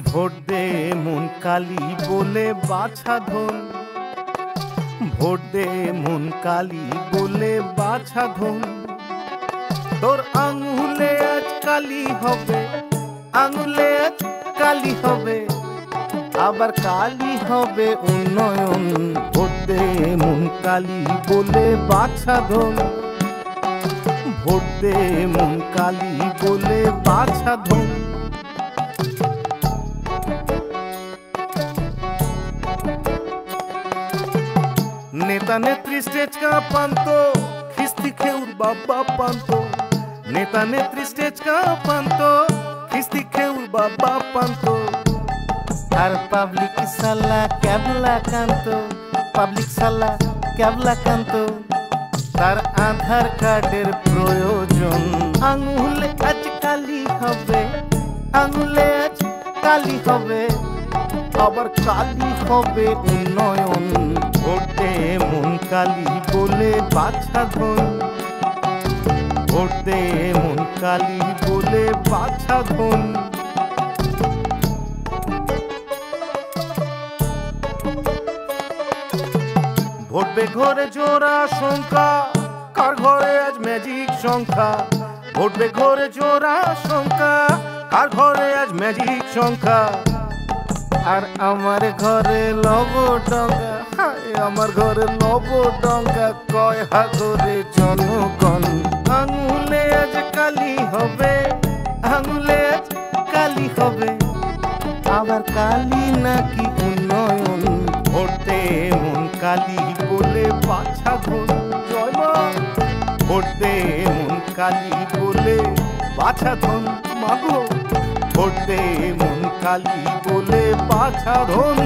Vote দে মন কালী বলে বাছা ধন, ভোট দে মন কালী বলে বাছা ধন। তোর আঙুলে আজ কালি হবে, আঙুলে আজ কালি হবে, আবার কালি হবে উন্নয়ন। ভোট দে মন কালী বলে বাছা ধন, ভোট দে মন কালী বলে বাছা ধন। নেতা নেত্রী স্টেজ কাঁপান্ত, খিস্তি খেউর বাবা পান্ত। নেতা নেত্রী স্টেজ কাঁপান্ত, খিস্তি খেউর বাবা পান্ত। আর পাবলিক সালা ক্যাবলা কান্ত, পাবলিক সালা ক্যাবলা কান্ত। তার আধার কার্ডের প্রয়োজন। আঙুলে আজ কালি হবে, আঙুলে আজ কালি হবে, আবার কালি হবে উন্নয়ন। ভোট দে মন কালী বলে বাছা ধন, ভোট দে মন কালী বলে বাছা ধন। ভোটবে ঘরে জোড়া সংখ্যা, কার ঘরে আজ ম্যাজিক সংখ্যা। ভোটবে ঘরে জোড়া সংখ্যা, কার ঘরে আজ ম্যাজিক সংখ্যা। আর আমার ঘরে লব ডঙ্গা, আমার ঘরে লব ডঙ্গা। কয় হাগরে জনগণ। আঙুলে আজ কালি হবে, আঙুলে আজ কালি হবে, আবার কালি নাকি উন্নয়ন। ভোট দে মন কালী বলে বাছা ধন। জয় মা। ভোট দে মন কালী বলে বাছা ধন। মাগো ভোট দে মন কালী বলে বাছা ধন।